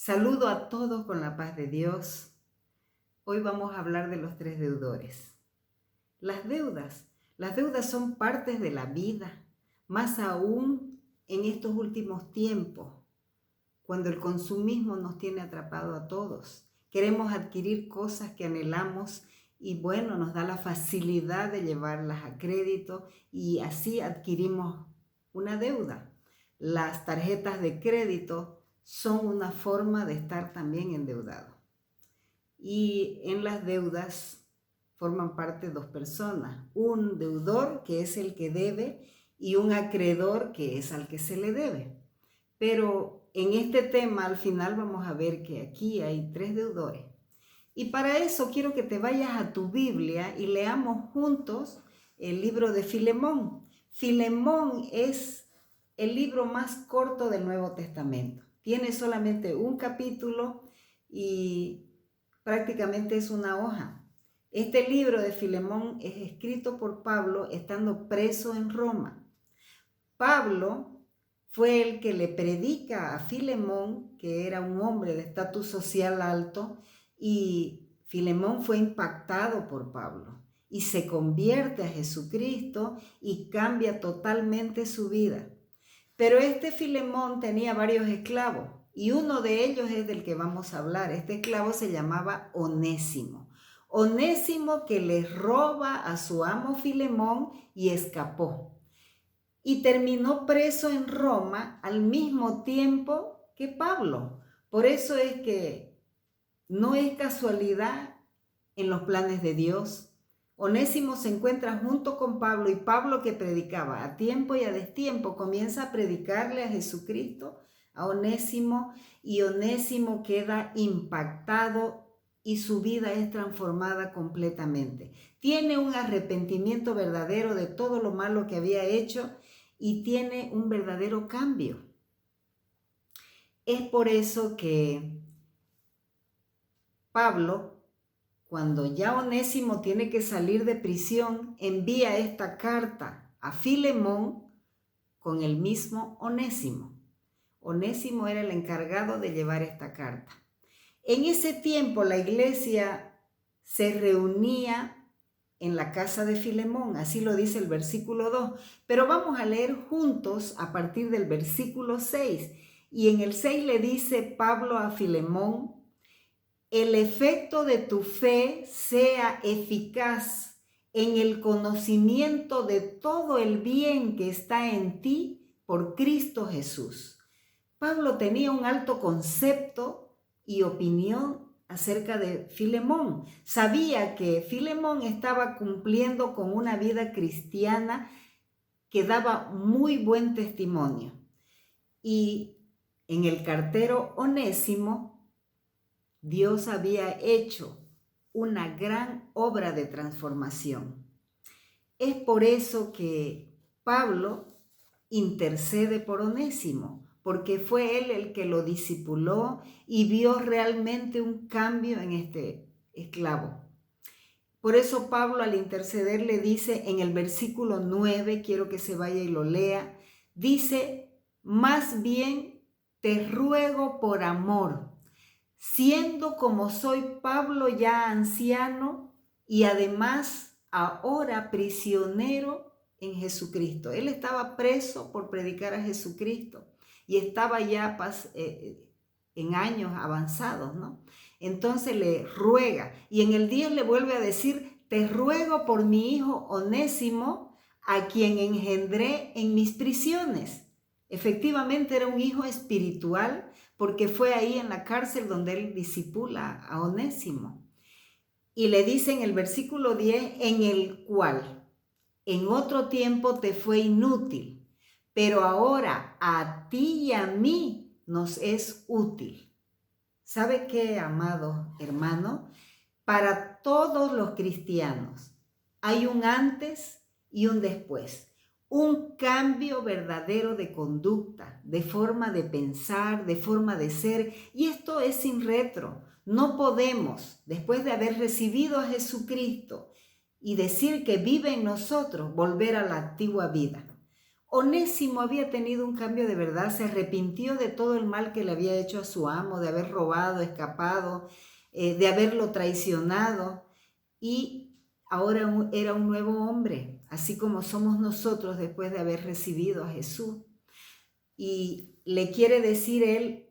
Saludo a todos con la paz de Dios. Hoy vamos a hablar de los tres deudores. Las deudas son partes de la vida, más aún en estos últimos tiempos, cuando el consumismo nos tiene atrapado a todos. Queremos adquirir cosas que anhelamos y bueno, nos da la facilidad de llevarlas a crédito y así adquirimos una deuda. Las tarjetas de crédito son una forma de estar también endeudado. Y en las deudas forman parte dos personas, un deudor que es el que debe y un acreedor que es al que se le debe. Pero en este tema al final vamos a ver que aquí hay tres deudores. Y para eso quiero que te vayas a tu Biblia y leamos juntos el libro de Filemón. Filemón es el libro más corto del Nuevo Testamento. Tiene solamente un capítulo y prácticamente es una hoja. Este libro de Filemón es escrito por Pablo estando preso en Roma. Pablo fue el que le predica a Filemón, que era un hombre de estatus social alto, y Filemón fue impactado por Pablo y se convierte a Jesucristo y cambia totalmente su vida. Pero este Filemón tenía varios esclavos y uno de ellos es del que vamos a hablar. Este esclavo se llamaba Onésimo. Onésimo que le roba a su amo Filemón y escapó. Y terminó preso en Roma al mismo tiempo que Pablo. Por eso es que no es casualidad en los planes de Dios. Onésimo se encuentra junto con Pablo y Pablo, que predicaba a tiempo y a destiempo, comienza a predicarle a Jesucristo a Onésimo y Onésimo queda impactado y su vida es transformada completamente. Tiene un arrepentimiento verdadero de todo lo malo que había hecho y tiene un verdadero cambio. Es por eso que Pablo, cuando ya Onésimo tiene que salir de prisión, envía esta carta a Filemón con el mismo Onésimo. Onésimo era el encargado de llevar esta carta. En ese tiempo la iglesia se reunía en la casa de Filemón, así lo dice el versículo 2, pero vamos a leer juntos a partir del versículo 6. Y en el 6 le dice Pablo a Filemón: el efecto de tu fe sea eficaz en el conocimiento de todo el bien que está en ti por Cristo Jesús. Pablo tenía un alto concepto y opinión acerca de Filemón. Sabía que Filemón estaba cumpliendo con una vida cristiana que daba muy buen testimonio. Y en el cartero Onésimo, Dios había hecho una gran obra de transformación. Es por eso que Pablo intercede por Onésimo, porque fue él el que lo discipuló y vio realmente un cambio en este esclavo. Por eso Pablo, al interceder, le dice en el versículo 9, quiero que se vaya y lo lea, dice: más bien te ruego por amor, siendo como soy Pablo ya anciano y además ahora prisionero en Jesucristo. Él estaba preso por predicar a Jesucristo y estaba ya en años avanzados, ¿no? Entonces le ruega y en el 10 le vuelve a decir: te ruego por mi hijo Onésimo, a quien engendré en mis prisiones. Efectivamente era un hijo espiritual, porque fue ahí en la cárcel donde él discipula a Onésimo. Y le dice en el versículo 10, en el cual en otro tiempo te fue inútil, pero ahora a ti y a mí nos es útil. ¿Sabe qué, amado hermano? Para todos los cristianos hay un antes y un después. Un cambio verdadero de conducta, de forma de pensar, de forma de ser. Y esto es sin retro. No podemos, después de haber recibido a Jesucristo y decir que vive en nosotros, volver a la antigua vida. Onésimo había tenido un cambio de verdad, se arrepintió de todo el mal que le había hecho a su amo, de haber robado, escapado, de haberlo traicionado, y ahora era un nuevo hombre, así como somos nosotros después de haber recibido a Jesús. Y le quiere decir él,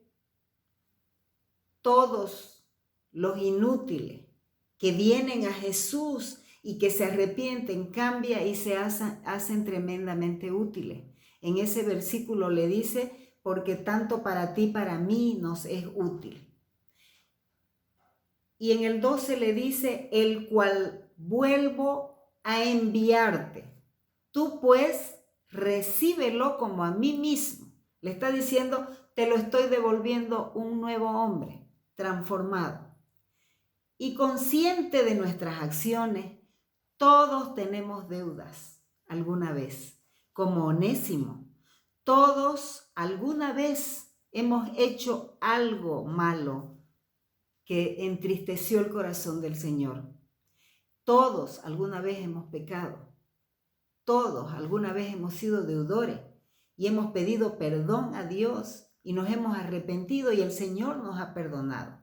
todos los inútiles que vienen a Jesús y que se arrepienten, cambia y se hacen tremendamente útiles. En ese versículo le dice, porque tanto para ti, para mí nos es útil. Y en el 12 le dice, el cual vuelvo a enviarte. Tú pues recíbelo como a mí mismo. Le está diciendo, te lo estoy devolviendo un nuevo hombre, transformado. Y consciente de nuestras acciones, todos tenemos deudas alguna vez, como Onésimo. Todos alguna vez hemos hecho algo malo que entristeció el corazón del Señor. Todos alguna vez hemos pecado. Todos alguna vez hemos sido deudores y hemos pedido perdón a Dios y nos hemos arrepentido y el Señor nos ha perdonado.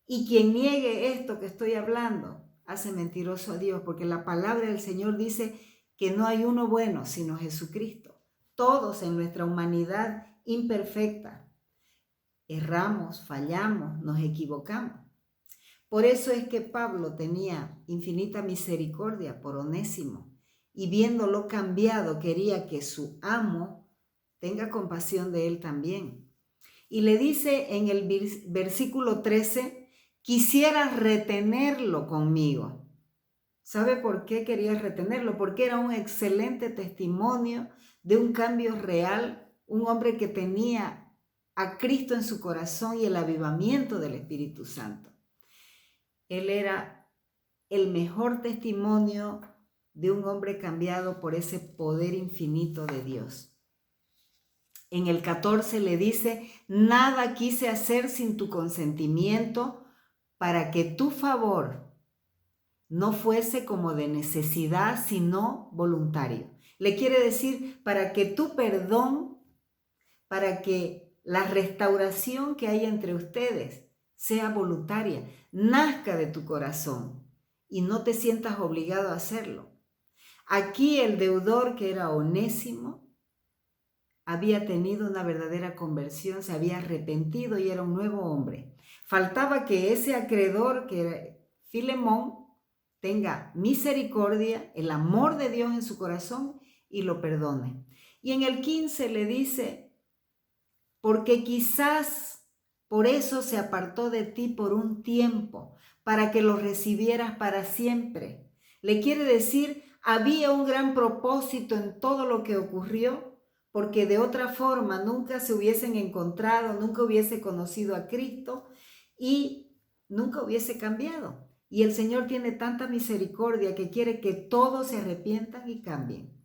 Y quien niegue esto que estoy hablando, hace mentiroso a Dios, porque la palabra del Señor dice que no hay uno bueno sino Jesucristo. Todos en nuestra humanidad imperfecta erramos, fallamos, nos equivocamos. Por eso es que Pablo tenía infinita misericordia por Onésimo y viéndolo cambiado quería que su amo tenga compasión de él también. Y le dice en el versículo 13, quisiera retenerlo conmigo. ¿Sabe por qué quería retenerlo? Porque era un excelente testimonio de un cambio real, un hombre que tenía a Cristo en su corazón y el avivamiento del Espíritu Santo. Él era el mejor testimonio de un hombre cambiado por ese poder infinito de Dios. En el 14 le dice, nada quise hacer sin tu consentimiento para que tu favor no fuese como de necesidad, sino voluntario. Le quiere decir, para que tu perdón, para que la restauración que hay entre ustedes sea voluntaria, nazca de tu corazón y no te sientas obligado a hacerlo. Aquí el deudor, que era Onésimo, había tenido una verdadera conversión, se había arrepentido y era un nuevo hombre. Faltaba que ese acreedor, que era Filemón, tenga misericordia, el amor de Dios en su corazón y lo perdone. Y en el 15 le dice, porque quizás por eso se apartó de ti por un tiempo, para que lo recibieras para siempre. Le quiere decir, había un gran propósito en todo lo que ocurrió, porque de otra forma nunca se hubiesen encontrado, nunca hubiese conocido a Cristo y nunca hubiese cambiado. Y el Señor tiene tanta misericordia que quiere que todos se arrepientan y cambien.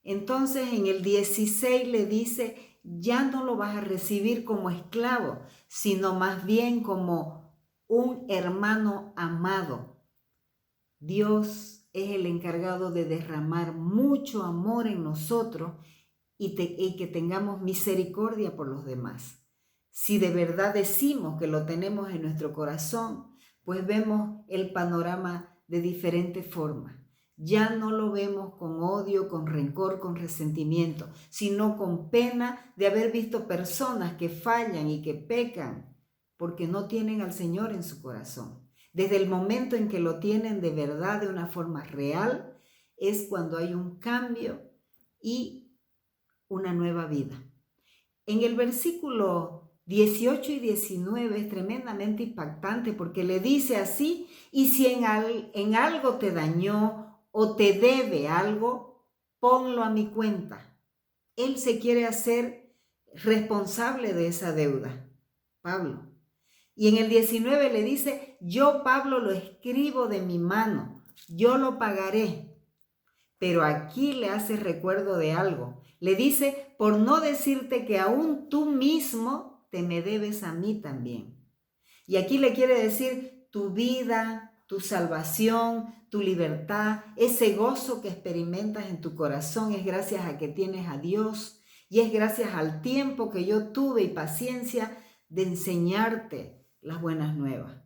Entonces en el 16 le dice, ya no lo vas a recibir como esclavo, sino más bien como un hermano amado. Dios es el encargado de derramar mucho amor en nosotros y que tengamos misericordia por los demás. Si de verdad decimos que lo tenemos en nuestro corazón, pues vemos el panorama de diferente forma. Ya no lo vemos con odio, con rencor, con resentimiento, sino con pena de haber visto personas que fallan y que pecan porque no tienen al Señor en su corazón. Desde el momento en que lo tienen de verdad, de una forma real, es cuando hay un cambio y una nueva vida. En el versículo 18 y 19 es tremendamente impactante porque le dice así, y si en algo te dañó o te debe algo, ponlo a mi cuenta. Él se quiere hacer responsable de esa deuda, Pablo. Y en el 19 le dice, yo Pablo lo escribo de mi mano, yo lo pagaré. Pero aquí le hace recuerdo de algo. Le dice, por no decirte que aún tú mismo te me debes a mí también. Y aquí le quiere decir tu vida, tu salvación, tu libertad, ese gozo que experimentas en tu corazón es gracias a que tienes a Dios y es gracias al tiempo que yo tuve y paciencia de enseñarte las buenas nuevas,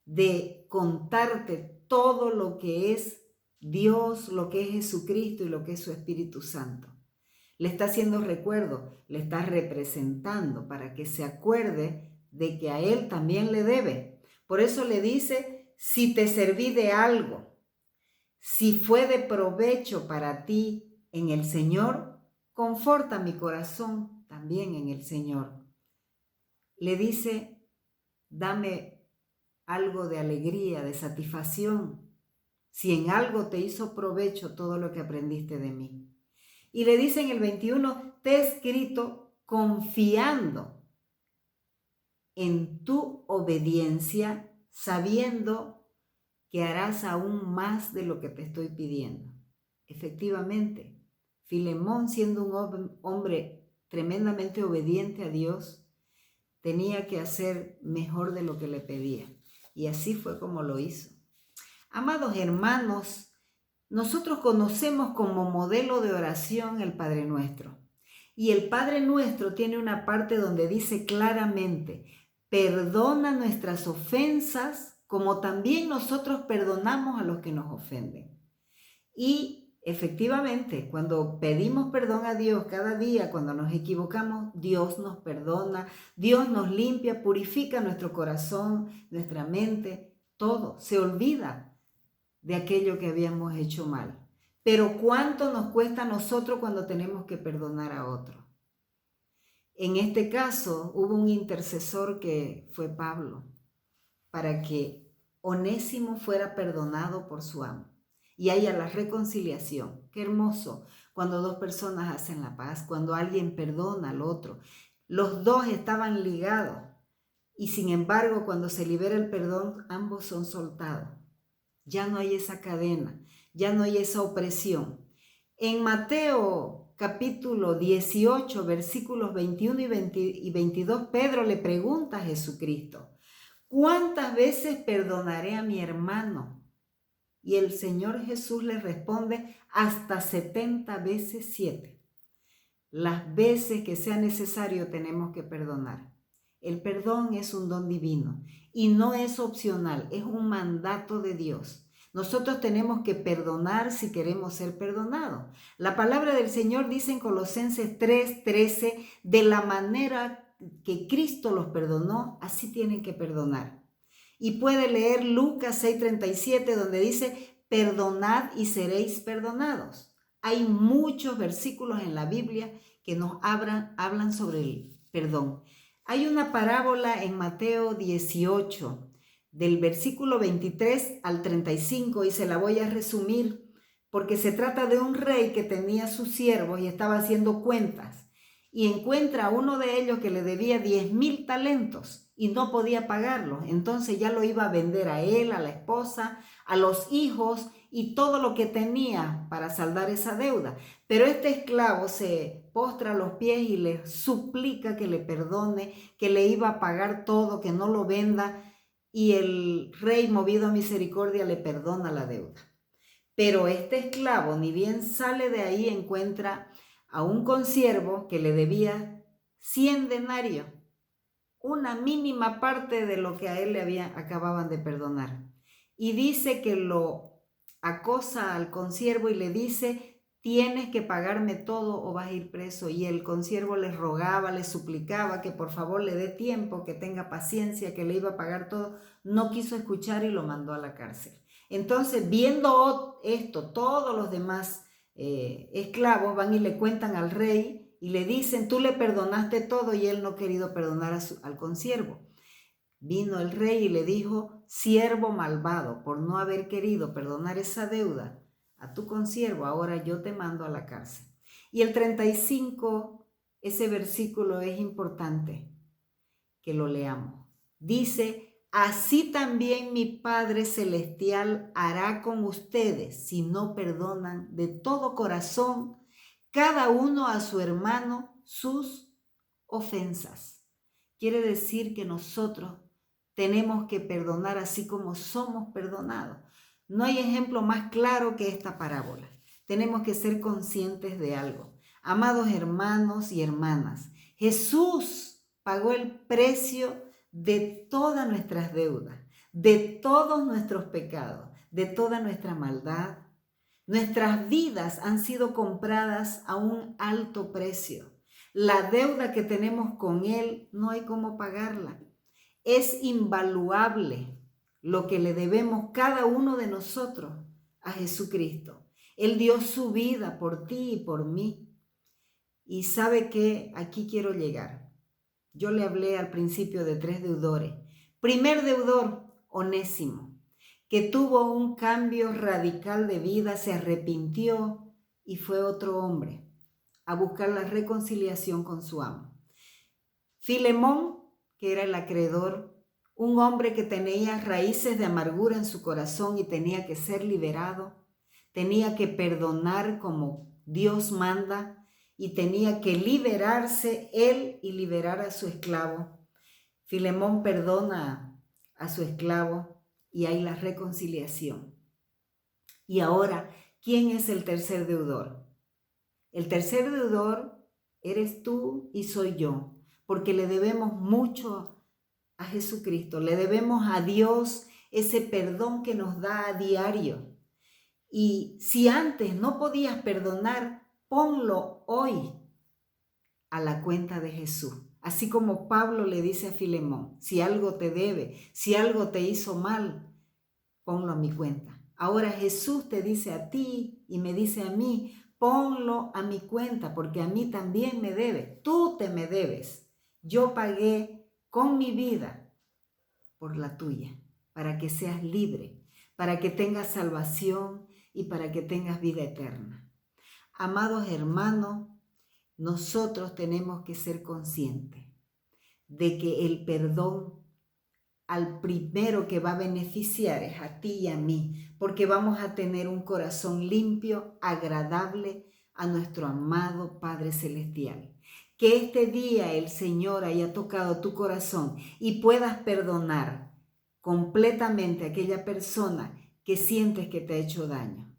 de contarte todo lo que es Dios, lo que es Jesucristo y lo que es su Espíritu Santo. Le está haciendo recuerdo, le está representando para que se acuerde de que a Él también le debe. Por eso le dice, si te serví de algo, si fue de provecho para ti en el Señor, conforta mi corazón también en el Señor. Le dice, dame algo de alegría, de satisfacción, si en algo te hizo provecho todo lo que aprendiste de mí. Y le dice en el 21, te he escrito confiando en tu obediencia, sabiendo que harás aún más de lo que te estoy pidiendo. Efectivamente, Filemón, siendo un hombre tremendamente obediente a Dios, tenía que hacer mejor de lo que le pedía. Y así fue como lo hizo. Amados hermanos, nosotros conocemos como modelo de oración el Padre Nuestro. Y el Padre Nuestro tiene una parte donde dice claramente, perdona nuestras ofensas como también nosotros perdonamos a los que nos ofenden. Y efectivamente, cuando pedimos perdón a Dios cada día, cuando nos equivocamos, Dios nos perdona, Dios nos limpia, purifica nuestro corazón, nuestra mente, todo, se olvida de aquello que habíamos hecho mal. Pero ¿cuánto nos cuesta a nosotros cuando tenemos que perdonar a otro? En este caso hubo un intercesor que fue Pablo, para que Onésimo fuera perdonado por su amo y haya la reconciliación. Qué hermoso cuando dos personas hacen la paz, cuando alguien perdona al otro. Los dos estaban ligados y sin embargo cuando se libera el perdón, ambos son soltados. Ya no hay esa cadena, ya no hay esa opresión. En Mateo capítulo 18, versículos 21 y 22, Pedro le pregunta a Jesucristo, ¿cuántas veces perdonaré a mi hermano? Y el Señor Jesús le responde, hasta 70 veces 7. Las veces que sea necesario tenemos que perdonar. El perdón es un don divino y no es opcional, es un mandato de Dios. Nosotros tenemos que perdonar si queremos ser perdonados. La palabra del Señor dice en Colosenses 3:13, de la manera que Cristo los perdonó, así tienen que perdonar. Y puede leer Lucas 6:37, donde dice, perdonad y seréis perdonados. Hay muchos versículos en la Biblia que nos hablan sobre el perdón. Hay una parábola en Mateo 18, del versículo 23 al 35, y se la voy a resumir porque se trata de un rey que tenía sus siervos y estaba haciendo cuentas y encuentra a uno de ellos que le debía 10,000 talentos y no podía pagarlo. Entonces ya lo iba a vender a él, a la esposa, a los hijos y todo lo que tenía para saldar esa deuda. Pero este esclavo se postra a los pies y le suplica que le perdone, que le iba a pagar todo, que no lo venda. Y el rey, movido a misericordia, le perdona la deuda. Pero este esclavo, ni bien sale de ahí, encuentra a un consiervo que le debía 100 denarios, una mínima parte de lo que a él acababan de perdonar. Y dice que lo acosa al consiervo y le dice, tienes que pagarme todo o vas a ir preso. Y el consiervo le rogaba, le suplicaba que por favor le dé tiempo, que tenga paciencia, que le iba a pagar todo. No quiso escuchar y lo mandó a la cárcel. Entonces, viendo esto, todos los demás esclavos van y le cuentan al rey y le dicen, tú le perdonaste todo, y él no ha querido perdonar al consiervo. Vino el rey y le dijo, siervo malvado, por no haber querido perdonar esa deuda a tu consiervo, ahora yo te mando a la cárcel. Y el 35, ese versículo es importante que lo leamos. Dice, así también mi Padre Celestial hará con ustedes si no perdonan de todo corazón cada uno a su hermano sus ofensas. Quiere decir que nosotros tenemos que perdonar así como somos perdonados. No hay ejemplo más claro que esta parábola. Tenemos que ser conscientes de algo. Amados hermanos y hermanas, Jesús pagó el precio de todas nuestras deudas, de todos nuestros pecados, de toda nuestra maldad. Nuestras vidas han sido compradas a un alto precio. La deuda que tenemos con Él no hay cómo pagarla. Es invaluable lo que le debemos cada uno de nosotros a Jesucristo. Él dio su vida por ti y por mí. Y sabe que aquí quiero llegar. Yo le hablé al principio de 3 deudores. Primer deudor, Onésimo, que tuvo un cambio radical de vida, se arrepintió y fue otro hombre a buscar la reconciliación con su amo. Filemón, que era el acreedor, un hombre que tenía raíces de amargura en su corazón y tenía que ser liberado, tenía que perdonar como Dios manda y tenía que liberarse él y liberar a su esclavo. Filemón perdona a su esclavo y hay la reconciliación. Y ahora, ¿quién es el tercer deudor? El tercer deudor eres tú y soy yo, porque le debemos mucho a Jesucristo, le debemos a Dios ese perdón que nos da a diario. Y si antes no podías perdonar, ponlo hoy a la cuenta de Jesús. Así como Pablo le dice a Filemón, si algo te debe, si algo te hizo mal, ponlo a mi cuenta. Ahora Jesús te dice a ti y me dice a mí, ponlo a mi cuenta porque a mí también me debe. Tú te me debes. Yo pagué con mi vida por la tuya, para que seas libre, para que tengas salvación y para que tengas vida eterna. Amados hermanos, nosotros tenemos que ser conscientes de que el perdón al primero que va a beneficiar es a ti y a mí, porque vamos a tener un corazón limpio, agradable a nuestro amado Padre Celestial. Que este día el Señor haya tocado tu corazón y puedas perdonar completamente a aquella persona que sientes que te ha hecho daño.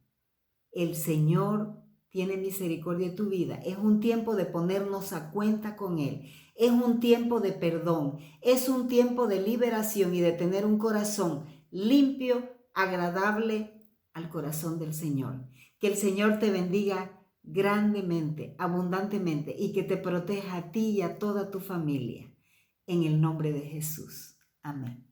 El Señor tiene misericordia de tu vida. Es un tiempo de ponernos a cuenta con Él. Es un tiempo de perdón. Es un tiempo de liberación y de tener un corazón limpio, agradable al corazón del Señor. Que el Señor te bendiga grandemente, abundantemente y que te proteja a ti y a toda tu familia. En el nombre de Jesús. Amén.